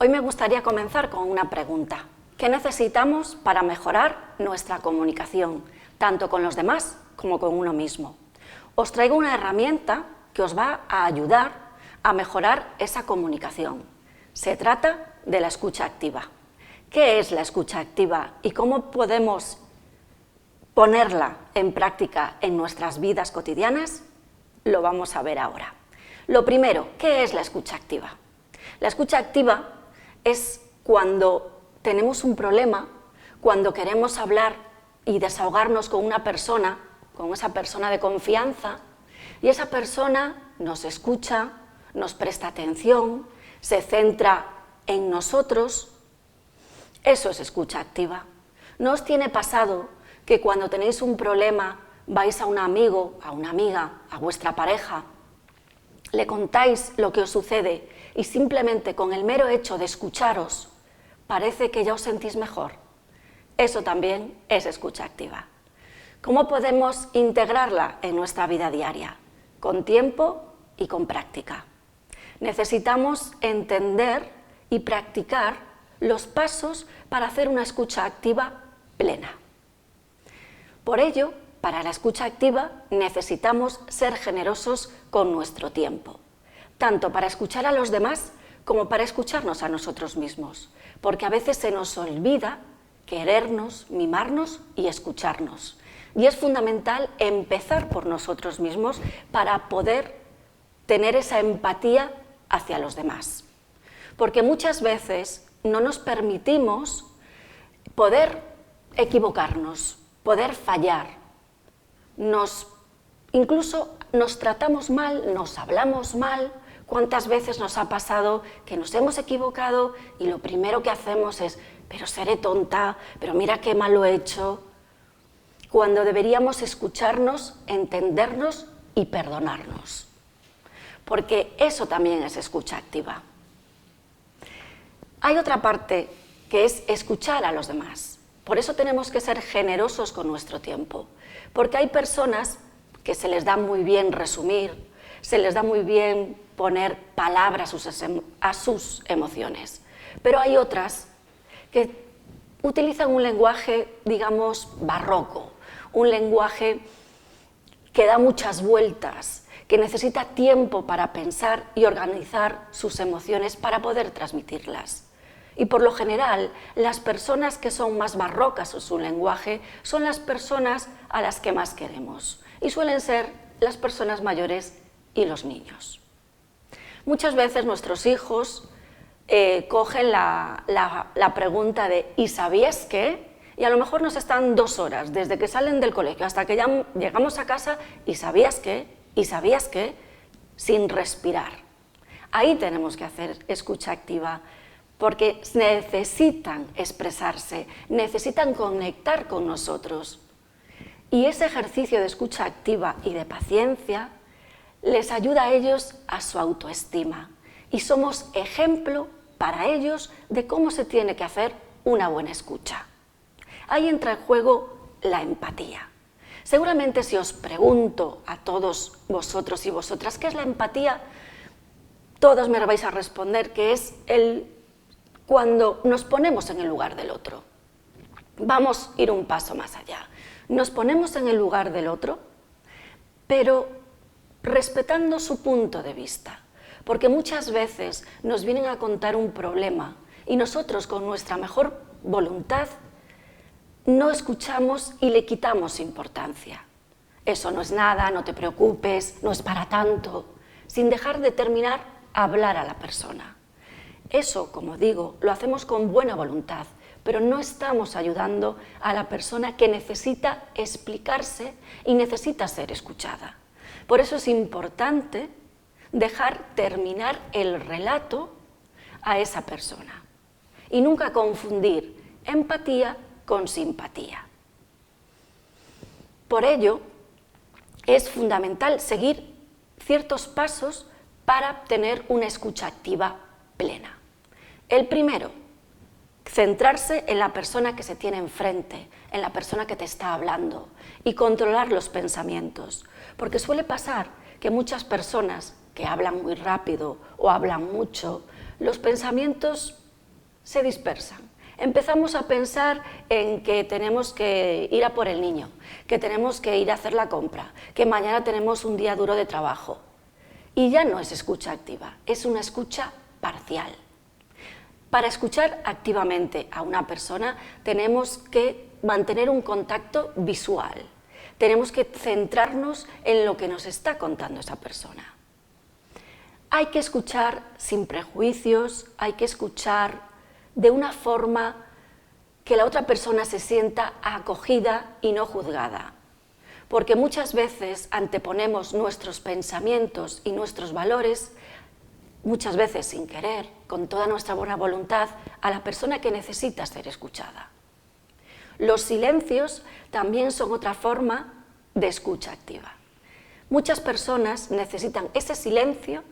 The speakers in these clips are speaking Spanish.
Hoy me gustaría comenzar con una pregunta. ¿Qué necesitamos para mejorar nuestra comunicación, tanto con los demás como con uno mismo? Os traigo una herramienta que os va a ayudar a mejorar esa comunicación. Se trata de la escucha activa. ¿Qué es la escucha activa y cómo podemos ponerla en práctica en nuestras vidas cotidianas? Lo vamos a ver ahora. Lo primero, ¿qué es la escucha activa? La escucha activa es cuando tenemos un problema, cuando queremos hablar y desahogarnos con una persona, con esa persona de confianza, y esa persona nos escucha, nos presta atención, se centra en nosotros. Eso es escucha activa. ¿No os tiene pasado que cuando tenéis un problema vais a un amigo, a una amiga, a vuestra pareja, le contáis lo que os sucede y simplemente con el mero hecho de escucharos parece que ya os sentís mejor? Eso también es escucha activa. ¿Cómo podemos integrarla en nuestra vida diaria? Con tiempo y con práctica. Necesitamos entender y practicar los pasos para hacer una escucha activa plena. Por ello, para la escucha activa necesitamos ser generosos con nuestro tiempo, tanto para escuchar a los demás como para escucharnos a nosotros mismos, porque a veces se nos olvida querernos, mimarnos y escucharnos. Y es fundamental empezar por nosotros mismos para poder tener esa empatía hacia los demás. Porque muchas veces no nos permitimos poder equivocarnos, poder fallar. Incluso nos tratamos mal, nos hablamos mal. ¿Cuántas veces nos ha pasado que nos hemos equivocado y lo primero que hacemos es, pero seré tonta, pero mira qué mal lo he hecho? Cuando deberíamos escucharnos, entendernos y perdonarnos. Porque eso también es escucha activa. Hay otra parte que es escuchar a los demás. Por eso tenemos que ser generosos con nuestro tiempo. Porque hay personas que se les da muy bien resumir, se les da muy bien poner palabras a sus emociones. Pero hay otras que utilizan un lenguaje, digamos, barroco, un lenguaje que da muchas vueltas, que necesita tiempo para pensar y organizar sus emociones para poder transmitirlas. Y por lo general, las personas que son más barrocas en su lenguaje son las personas a las que más queremos, y suelen ser las personas mayores y los niños. Muchas veces nuestros hijos cogen la pregunta de ¿y sabías qué? Y a lo mejor nos están 2 horas, desde que salen del colegio hasta que ya llegamos a casa, ¿y sabías qué? ¿Y sabías qué? Sin respirar. Ahí tenemos que hacer escucha activa, porque necesitan expresarse, necesitan conectar con nosotros. Y ese ejercicio de escucha activa y de paciencia les ayuda a ellos a su autoestima. Y somos ejemplo para ellos de cómo se tiene que hacer una buena escucha. Ahí entra en juego la empatía. Seguramente si os pregunto a todos vosotros y vosotras qué es la empatía, todos me vais a responder que es cuando nos ponemos en el lugar del otro. Vamos a ir un paso más allá. Nos ponemos en el lugar del otro, pero respetando su punto de vista. Porque muchas veces nos vienen a contar un problema y nosotros con nuestra mejor voluntad no escuchamos y le quitamos importancia. Eso no es nada, no te preocupes, no es para tanto, sin dejar de terminar a hablar a la persona. Eso, como digo, lo hacemos con buena voluntad, pero no estamos ayudando a la persona que necesita explicarse y necesita ser escuchada. Por eso es importante dejar terminar el relato a esa persona y nunca confundir empatía con simpatía. Por ello, es fundamental seguir ciertos pasos para tener una escucha activa plena. El primero, centrarse en la persona que se tiene enfrente, en la persona que te está hablando y controlar los pensamientos, porque suele pasar que muchas personas que hablan muy rápido o hablan mucho, los pensamientos se dispersan. Empezamos a pensar en que tenemos que ir a por el niño, que tenemos que ir a hacer la compra, que mañana tenemos un día duro de trabajo. Y ya no es escucha activa, es una escucha parcial. Para escuchar activamente a una persona tenemos que mantener un contacto visual, tenemos que centrarnos en lo que nos está contando esa persona. Hay que escuchar sin prejuicios, hay que escuchar de una forma que la otra persona se sienta acogida y no juzgada. Porque muchas veces anteponemos nuestros pensamientos y nuestros valores, muchas veces sin querer, con toda nuestra buena voluntad, a la persona que necesita ser escuchada. Los silencios también son otra forma de escucha activa. Muchas personas necesitan ese silencio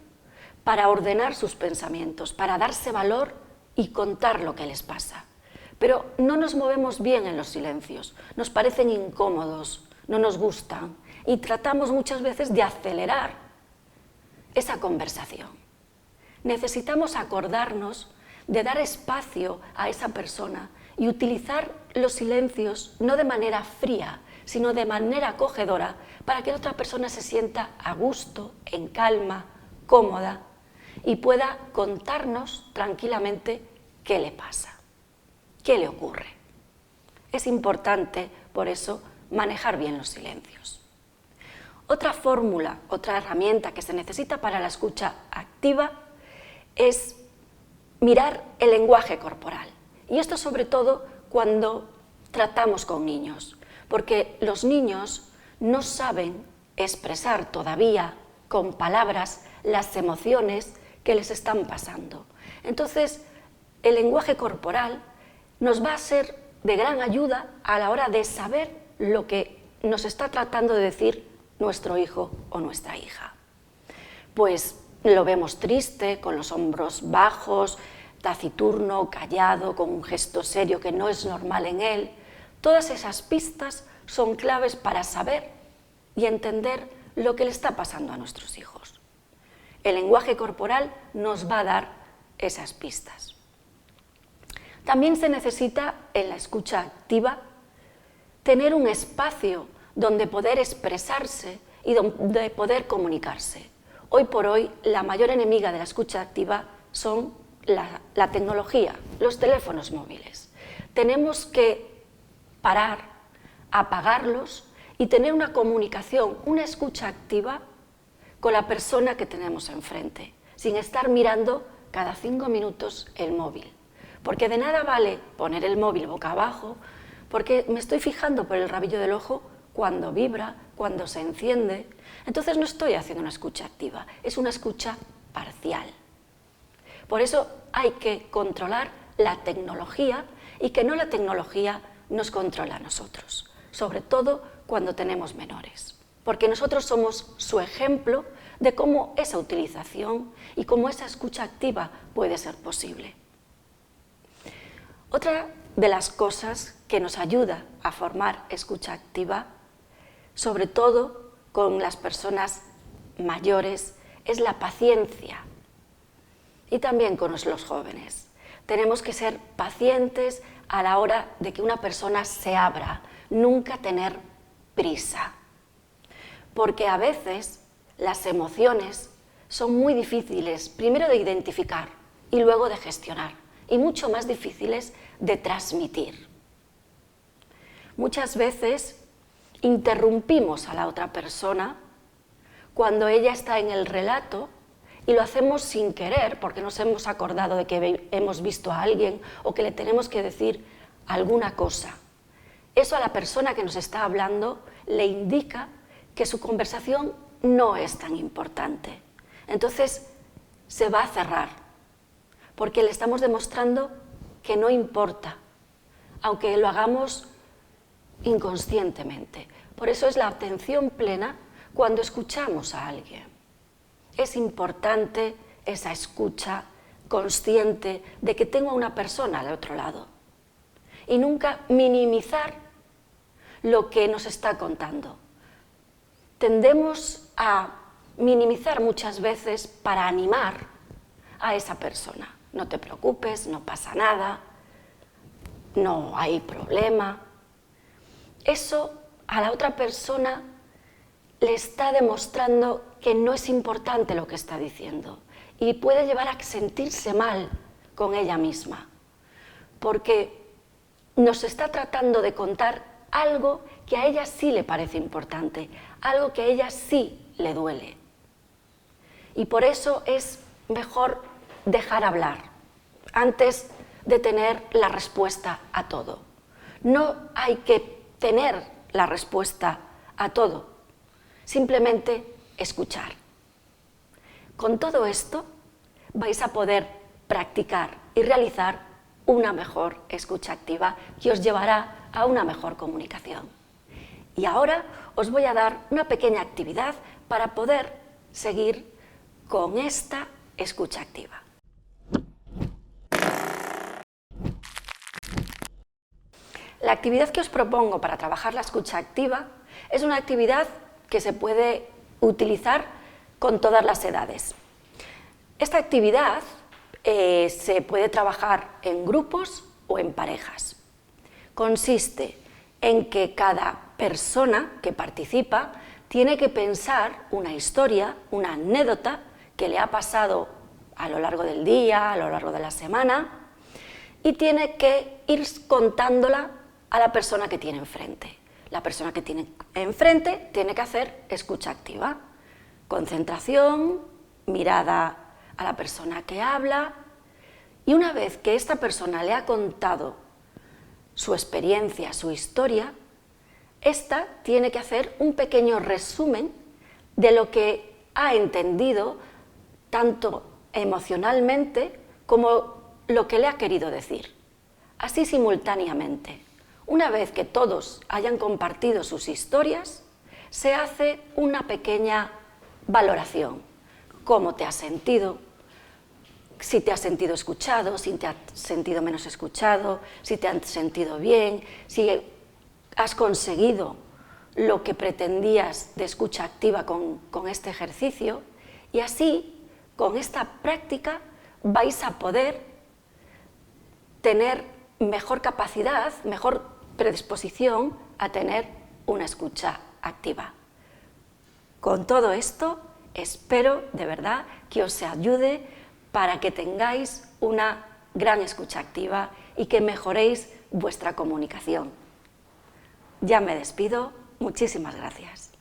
para ordenar sus pensamientos, para darse valor y contar lo que les pasa. Pero no nos movemos bien en los silencios, nos parecen incómodos, no nos gustan y tratamos muchas veces de acelerar esa conversación. Necesitamos acordarnos de dar espacio a esa persona y utilizar los silencios no de manera fría, sino de manera acogedora para que la otra persona se sienta a gusto, en calma, cómoda y pueda contarnos tranquilamente qué le pasa, qué le ocurre. Es importante, por eso, manejar bien los silencios. Otra fórmula, otra herramienta que se necesita para la escucha activa es mirar el lenguaje corporal. Y esto sobre todo cuando tratamos con niños, porque los niños no saben expresar todavía con palabras las emociones que les están pasando. Entonces, el lenguaje corporal nos va a ser de gran ayuda a la hora de saber lo que nos está tratando de decir nuestro hijo o nuestra hija. Pues lo vemos triste, con los hombros bajos, taciturno, callado, con un gesto serio que no es normal en él. Todas esas pistas son claves para saber y entender lo que le está pasando a nuestros hijos. El lenguaje corporal nos va a dar esas pistas. También se necesita, en la escucha activa, tener un espacio donde poder expresarse y donde poder comunicarse. Hoy por hoy, la mayor enemiga de la escucha activa son la tecnología, los teléfonos móviles. Tenemos que parar, apagarlos y tener una comunicación, una escucha activa con la persona que tenemos enfrente, sin estar mirando cada 5 minutos el móvil. Porque de nada vale poner el móvil boca abajo, porque me estoy fijando por el rabillo del ojo cuando vibra, cuando se enciende. Entonces no estoy haciendo una escucha activa, es una escucha parcial. Por eso hay que controlar la tecnología y que no la tecnología nos controla a nosotros, sobre todo cuando tenemos menores, porque nosotros somos su ejemplo de cómo esa utilización y cómo esa escucha activa puede ser posible. Otra de las cosas que nos ayuda a formar escucha activa, sobre todo con las personas mayores, es la paciencia. Y también con los jóvenes. Tenemos que ser pacientes a la hora de que una persona se abra, nunca tener prisa. Porque a veces las emociones son muy difíciles, primero de identificar y luego de gestionar, y mucho más difíciles de transmitir. Muchas veces interrumpimos a la otra persona cuando ella está en el relato y lo hacemos sin querer porque nos hemos acordado de que hemos visto a alguien o que le tenemos que decir alguna cosa. Eso a la persona que nos está hablando le indica que su conversación no es tan importante. Entonces se va a cerrar porque le estamos demostrando que no importa, aunque lo hagamos inconscientemente. Por eso es la atención plena cuando escuchamos a alguien. Es importante esa escucha consciente de que tengo a una persona al otro lado y nunca minimizar lo que nos está contando. Tendemos a minimizar muchas veces para animar a esa persona, no te preocupes, no pasa nada, no hay problema. Eso a la otra persona le está demostrando que no es importante lo que está diciendo y puede llevar a sentirse mal con ella misma, porque nos está tratando de contar algo que a ella sí le parece importante, algo que a ella sí le duele. Y por eso es mejor dejar hablar antes de tener la respuesta a todo. No hay que tener la respuesta a todo, simplemente escuchar. Con todo esto vais a poder practicar y realizar una mejor escucha activa que os llevará a una mejor comunicación. Y ahora os voy a dar una pequeña actividad para poder seguir con esta escucha activa. La actividad que os propongo para trabajar la escucha activa es una actividad que se puede utilizar con todas las edades. Esta actividad se puede trabajar en grupos o en parejas. Consiste en que cada persona que participa tiene que pensar una historia, una anécdota que le ha pasado a lo largo del día, a lo largo de la semana, y tiene que ir contándola a la persona que tiene enfrente. La persona que tiene enfrente tiene que hacer escucha activa, concentración, mirada a la persona que habla, y una vez que esta persona le ha contado su experiencia, su historia, esta tiene que hacer un pequeño resumen de lo que ha entendido, tanto emocionalmente como lo que le ha querido decir, así simultáneamente. Una vez que todos hayan compartido sus historias, se hace una pequeña valoración. ¿Cómo te has sentido? Si te has sentido escuchado, si te has sentido menos escuchado, si te has sentido bien, si has conseguido lo que pretendías de escucha activa con este ejercicio. Y así, con esta práctica, vais a poder tener mejor capacidad, mejor predisposición a tener una escucha activa. Con todo esto, espero de verdad que os ayude para que tengáis una gran escucha activa y que mejoréis vuestra comunicación. Ya me despido, muchísimas gracias.